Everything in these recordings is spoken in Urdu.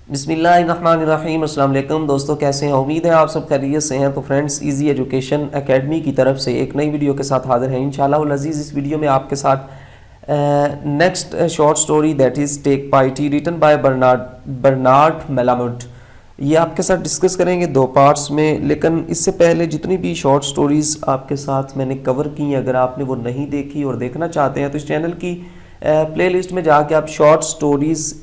بسم اللہ الرحمن الرحیم۔ السلام علیکم دوستو، کیسے ہیں؟ امید ہے آپ سب خیریت سے ہیں۔ تو فرینڈز، ایزی ایجوکیشن اکیڈمی کی طرف سے ایک نئی ویڈیو کے ساتھ حاضر ہیں انشاءاللہ العزیز۔ اس ویڈیو میں آپ کے ساتھ next short story that is Take Pity written by Bernard Malamud, یہ آپ کے ساتھ ڈسکس کریں گے دو پارٹس میں۔ لیکن اس سے پہلے جتنی بھی شارٹ سٹوریز آپ کے ساتھ میں نے کور کی ہیں، اگر آپ نے وہ نہیں دیکھی اور دیکھنا چاہتے ہیں تو اس چینل کی پلے لسٹ میں جا کے آپ short stories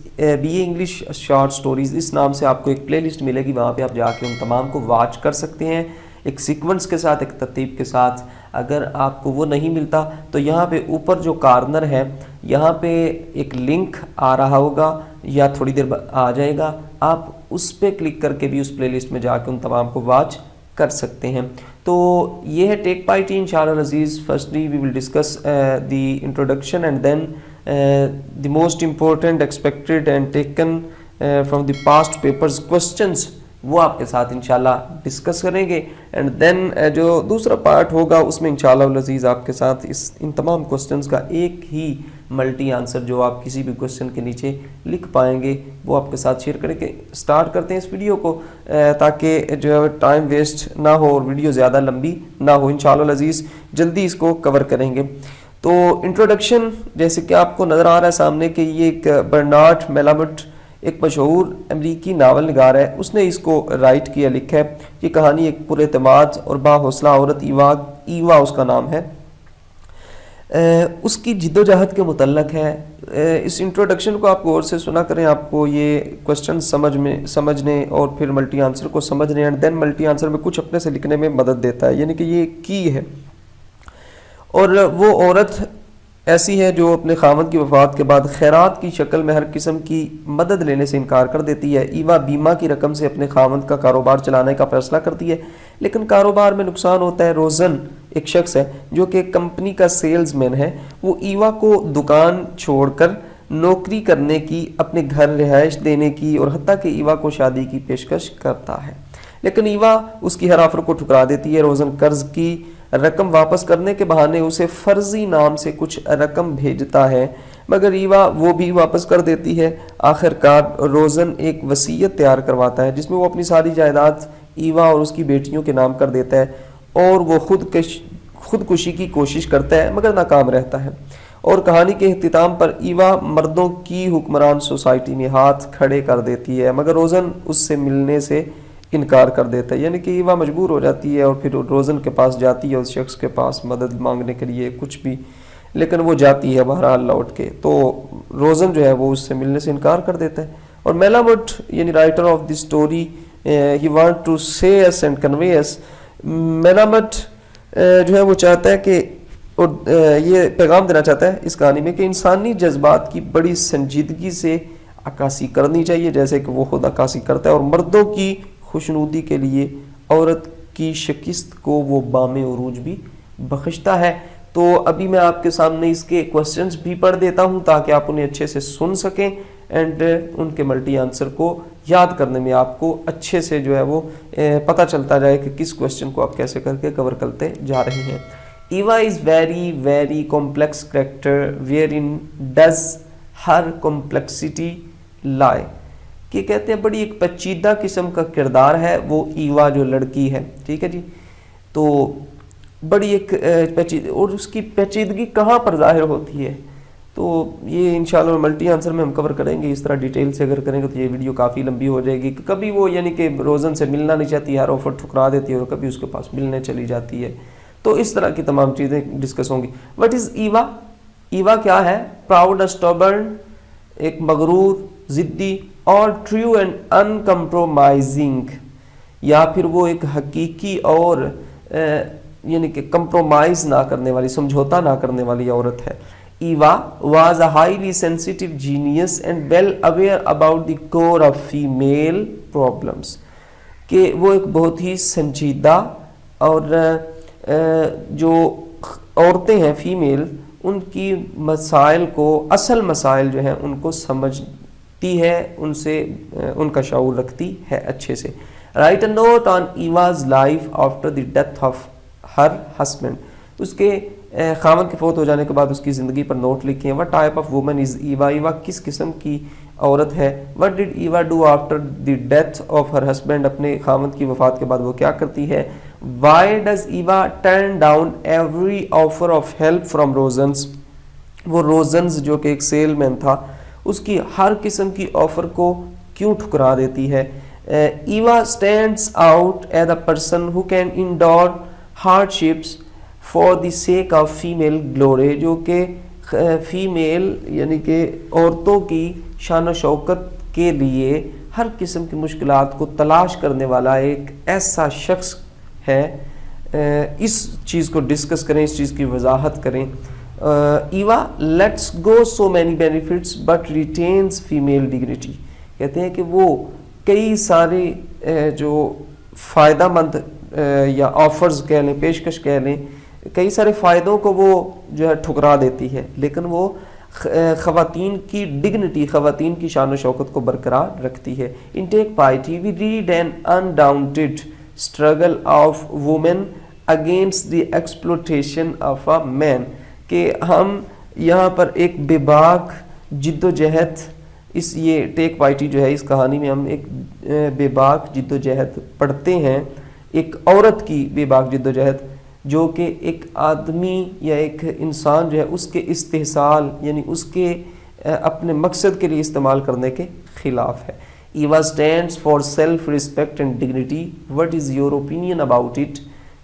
B A English short stories اس نام سے آپ کو ایک پلے لسٹ ملے گی، وہاں پہ آپ جا کے ان تمام کو واچ کر سکتے ہیں ایک سیکونس کے ساتھ، ایک ترتیب کے ساتھ۔ اگر آپ کو وہ نہیں ملتا تو یہاں پہ اوپر جو کارنر ہے یہاں پہ ایک لنک آ رہا ہوگا یا تھوڑی دیر بعد آ جائے گا، آپ اس پہ کلک کر کے بھی اس پلے لسٹ میں جا کے ان تمام کو واچ کر سکتے ہیں۔ تو یہ ہے ٹیک پائٹی انشاءاللہ العزیز۔ Firstly we will discuss the introduction and then the most important expected and taken from the past papers questions وہ آپ کے ساتھ انشاءاللہ ڈسکس کریں گے، اینڈ دین جو دوسرا پارٹ ہوگا اس میں انشاءاللہ العزیز آپ کے ساتھ ان تمام کوسچنز کا ایک ہی ملٹی آنسر جو آپ کسی بھی کوسچن کے نیچے لکھ پائیں گے وہ آپ کے ساتھ شیئر کریں گے۔ سٹارٹ کرتے ہیں اس ویڈیو کو تاکہ جو ہے ٹائم ویسٹ نہ ہو اور ویڈیو زیادہ لمبی نہ ہو، انشاءاللہ العزیز جلدی اس کو کور کریں گے۔ تو انٹروڈکشن جیسے کہ آپ کو نظر آ رہا ہے سامنے کہ یہ ایک برنارڈ میلاموڈ ایک مشہور امریکی ناول نگار ہے، اس نے اس کو رائٹ کیا، لکھا ہے۔ یہ کہانی ایک پر اعتماد اور باحوصلہ عورت ایوا اس کا نام ہے، اس کی جد و جہد کے متعلق ہے۔ اس انٹروڈکشن کو آپ غور سے سنا کریں، آپ کو یہ کوسچن سمجھنے اور پھر ملٹی آنسر کو سمجھنے اینڈ دین ملٹی آنسر میں کچھ اپنے سے لکھنے میں مدد دیتا ہے، یعنی کہ یہ کی ہے۔ اور وہ عورت ایسی ہے جو اپنے خاوند کی وفات کے بعد خیرات کی شکل میں ہر قسم کی مدد لینے سے انکار کر دیتی ہے۔ ایوا بیمہ کی رقم سے اپنے خاوند کا کاروبار چلانے کا فیصلہ کرتی ہے، لیکن کاروبار میں نقصان ہوتا ہے۔ روزن ایک شخص ہے جو کہ کمپنی کا سیلز مین ہے، وہ ایوا کو دکان چھوڑ کر نوکری کرنے کی، اپنے گھر رہائش دینے کی اور حتیٰ کہ ایوا کو شادی کی پیشکش کرتا ہے، لیکن ایوا اس کی ہر آفر کو ٹھکرا دیتی ہے۔ روزن قرض کی رقم واپس کرنے کے بہانے اسے فرضی نام سے کچھ رقم بھیجتا ہے، مگر ایوا وہ بھی واپس کر دیتی ہے۔ آخر کار روزن ایک وصیت تیار کرواتا ہے جس میں وہ اپنی ساری جائیداد ایوا اور اس کی بیٹیوں کے نام کر دیتا ہے، اور وہ خودکشی کی کوشش کرتا ہے مگر ناکام رہتا ہے۔ اور کہانی کے اختتام پر ایوا مردوں کی حکمران سوسائٹی میں ہاتھ کھڑے کر دیتی ہے، مگر روزن اس سے ملنے سے انکار کر دیتا ہے، یعنی کہ ایوا مجبور ہو جاتی ہے اور پھر روزن کے پاس جاتی ہے، اس شخص کے پاس مدد مانگنے کے لیے کچھ بھی، لیکن وہ جاتی ہے بہرحال لوٹ کے۔ تو روزن جو ہے وہ اس سے ملنے سے انکار کر دیتا ہے، اور میلاموڈ یعنی writer of the story he want to say اس اینڈ کنوے اس، میلاموڈ جو ہے وہ چاہتا ہے کہ یہ پیغام دینا چاہتا ہے اس کہانی میں کہ انسانی جذبات کی بڑی سنجیدگی سے عکاسی کرنی چاہیے، جیسے کہ وہ خود عکاسی کرتا ہے، اور مردوں کی خوشنودی کے لیے عورت کی شکست کو وہ بام عروج بھی بخشتا ہے۔ تو ابھی میں آپ کے سامنے اس کے کوسچنز بھی پڑھ دیتا ہوں تاکہ آپ انہیں اچھے سے سن سکیں، اینڈ ان کے ملٹی آنسر کو یاد کرنے میں آپ کو اچھے سے جو ہے وہ پتہ چلتا جائے کہ کس کوسچن کو آپ کیسے کر کے کور کرتے جا رہے ہیں۔ Eva is very very complex character where in does her complexity lie, کہ کہتے ہیں بڑی ایک پیچیدہ قسم کا کردار ہے وہ ایوا جو لڑکی ہے، ٹھیک ہے جی۔ تو بڑی ایک پیچیدہ، اور اس کی پیچیدگی کہاں پر ظاہر ہوتی ہے، تو یہ انشاءاللہ ملٹی آنسر میں ہم کور کریں گے۔ اس طرح ڈیٹیل سے اگر کریں گے تو یہ ویڈیو کافی لمبی ہو جائے گی۔ کبھی وہ یعنی کہ روزن سے ملنا نہیں چاہتی، ہر آفر ٹھکرا دیتی ہے، اور کبھی اس کے پاس ملنے چلی جاتی ہے، تو اس طرح کی تمام چیزیں ڈسکس ہوں گی۔ What is Eva? ایوا کیا ہے؟ پراؤڈ اسٹبرن، ایک مغرور، ضدی اور ٹریو اینڈ انکمپرومائزنگ، یا پھر وہ ایک حقیقی اور یعنی کہ کمپرومائز نہ کرنے والی، سمجھوتا نہ کرنے والی عورت ہے۔ Eva was a highly sensitive genius and well aware about the core of female problems, کہ وہ ایک بہت ہی سنجیدہ اور جو عورتیں ہیں فیمیل، ان کی مسائل کو، اصل مسائل جو ہیں ان کو سمجھتی ہے، ان سے ان کا شعور رکھتی ہے اچھے سے۔ Write a note on Eva's life after the death of her husband, اس کے خاوند کے فوت ہو جانے کے بعد اس کی زندگی پر نوٹ لکھیں. What type of woman is Eva, Eva کس قسم کی عورت ہے. What did Eva do after the death of her husband, اپنے خاوند کی وفات کے بعد وہ کیا کرتی ہے. Why does Eva turn down every offer of help from Rosen's, وہ روزنز جو کہ ایک سیل مین تھا اس کی ہر قسم کی آفر کو کیوں ٹھکرا دیتی ہے. Eva stands out as a person who can endure hardships for the sake of female glory, جو کہ فیمیل یعنی کہ عورتوں کی شان و شوکت کے لیے ہر قسم کی مشکلات کو تلاش کرنے والا ایک ایسا شخص ہے. اس چیز کو ڈسکس کریں, اس چیز کی وضاحت کریں. Eva lets go so many benefits but retains female dignity, کہتے ہیں کہ وہ کئی سارے جو فائدہ مند یا آفرز کہہ لیں, پیشکش کہہ لیں, کئی سارے فائدوں کو وہ جو ہے ٹھکرا دیتی ہے, لیکن وہ خواتین کی ڈگنیٹی, خواتین کی شان و شوکت کو برقرار رکھتی ہے. In take Pity we read an undaunted struggle of woman against the exploitation of a man, کہ ہم یہاں پر ایک بے باک جد و جہد, اس یہ ٹیک پائٹی جو ہے اس کہانی میں ہم ایک بے باک جد و جہد پڑھتے ہیں, ایک عورت کی بے باک جد و جہد جو کہ ایک آدمی یا ایک انسان جو ہے اس کے استحصال یعنی اس کے اپنے مقصد کے لیے استعمال کرنے کے خلاف ہے. Eva stands for self respect and dignity, what is your opinion about it,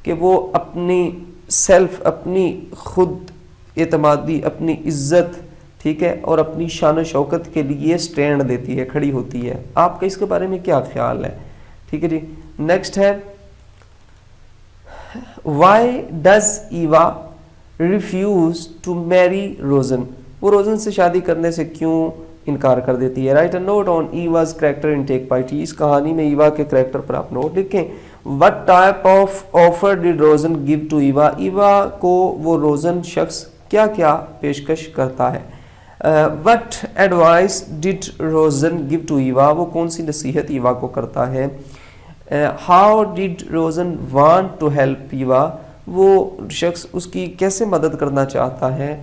کہ وہ اپنی سیلف, اپنی خود اعتمادی, اپنی عزت, ٹھیک ہے, اور اپنی شان و شوکت کے لیے سٹینڈ دیتی ہے, کھڑی ہوتی ہے. آپ کا اس کے بارے میں کیا خیال ہے. ٹھیک ہے جی. نیکسٹ ہے why does Eva refuse to marry Rosen, وہ روزن سے شادی کرنے سے کیوں انکار کر دیتی ہے. Write a note on Eva's character in take Pity, اس کہانی میں ایوا کے کریکٹر پر آپ نوٹ لکھیں. What type of offer did Rosen give to Eva, Eva کو وہ روزن شخص کیا کیا پیشکش کرتا ہے. What advice ڈڈ Rosen give to Eva, وہ کون سی نصیحت ایوا کو کرتا ہے. ہاؤ ڈڈ روزن وانٹ ٹو ہیلپ ایوا, وہ شخص اس کی کیسے مدد کرنا چاہتا ہے,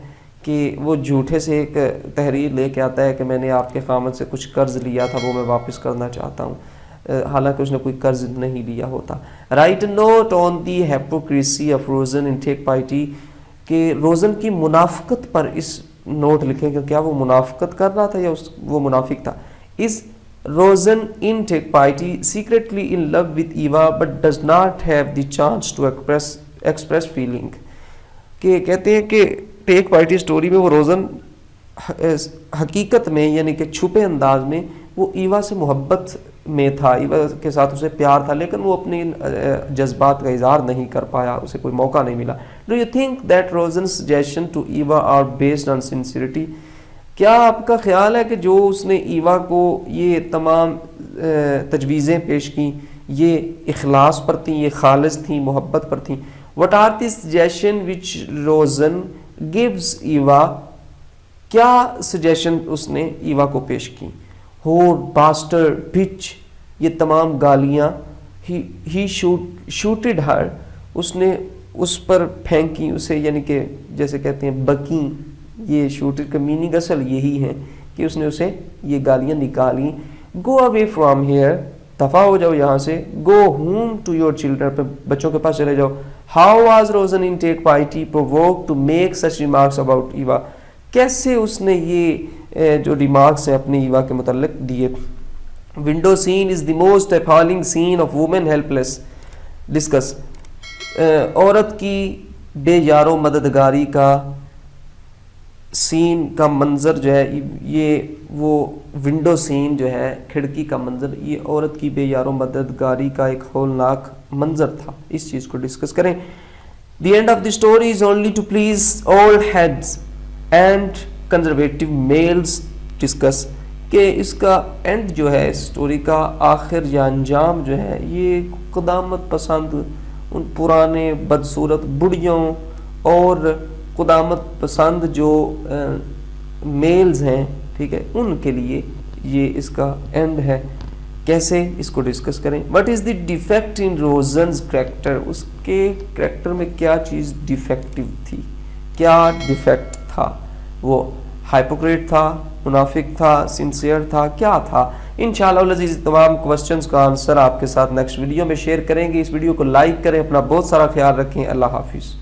کہ وہ جھوٹے سے ایک تحریر لے کے آتا ہے کہ میں نے آپ کے خامد سے کچھ قرض لیا تھا وہ میں واپس کرنا چاہتا ہوں, حالانکہ اس نے کوئی قرض نہیں لیا ہوتا. Write note on the hypocrisy of Rosen in take piety, کہ روزن کی منافقت پر اس نوٹ لکھیں کہ کیا وہ منافقت کر رہا تھا یا وہ منافق تھا. Is Rosen in take Pity secretly in love with Eva but does not have the chance to express feeling, کہ کہتے ہیں کہ ٹیک پائٹی سٹوری میں وہ روزن حقیقت میں یعنی کہ چھپے انداز میں وہ ایوا سے محبت میں تھا, ایوا کے ساتھ اسے پیار تھا, لیکن وہ اپنے جذبات کا اظہار نہیں کر پایا, اسے کوئی موقع نہیں ملا. Do you think that Rosen's suggestion to Eva are based on sincerity, کیا آپ کا خیال ہے کہ جو اس نے ایوا کو یہ تمام تجویزیں پیش کیں یہ اخلاص پر تھیں, یہ خالص تھیں, محبت پر تھیں. what are the suggestion which روزن gives ایوا, کیا سجیشن اس نے ایوا کو پیش کی. ہور باسٹر بچ, یہ تمام گالیاں. ہی شوٹڈ ہر, اس نے اس پر پھینکی اسے, یعنی کہ جیسے کہتے ہیں بکیں, یہ شوٹڈ کا میننگ اصل یہی ہے کہ اس نے اسے یہ گالیاں نکالیں. گو اوے فرام ہیئر, دفع ہو جاؤ یہاں سے. Go home to your children, بچوں کے پاس چلے جاؤ. How was Rosen in take pity provoke to make such remarks about Eva, کیسے اس نے یہ جو ریمارکس ہیں اپنے ایوا کے متعلق دیے. Window scene is the most appalling scene of woman helpless. Discuss, عورت کی بے یار و مددگاری کا سین کا منظر جو ہے, یہ وہ ونڈو سین جو ہے کھڑکی کا منظر, یہ عورت کی بے یار و مددگاری کا ایک ہولناک منظر تھا. اس چیز کو ڈسکس کریں. The end of the story is only to please old heads and conservative males. Discuss کہ اس کا اینڈ جو ہے اس اسٹوری کا آخر یا انجام جو ہے یہ قدامت پسند ان پرانے بدصورت بڑھیوں اور قدامت پسند جو میلز ہیں, ٹھیک ہے, ان کے لیے یہ اس کا اینڈ ہے. کیسے اس کو ڈسکس کریں. What is the defect in Rosen's character, اس کے کریکٹر میں کیا چیز ڈیفیکٹو تھی, کیا ڈیفیکٹ تھا, وہ ہائپوکریٹ تھا, منافق تھا, سنسیئر تھا, کیا تھا. انشاءاللہ العزیز تمام کوسچنز کا آنسر آپ کے ساتھ نیکسٹ ویڈیو میں شیئر کریں گے. اس ویڈیو کو لائک کریں, اپنا بہت سارا خیال رکھیں. اللہ حافظ.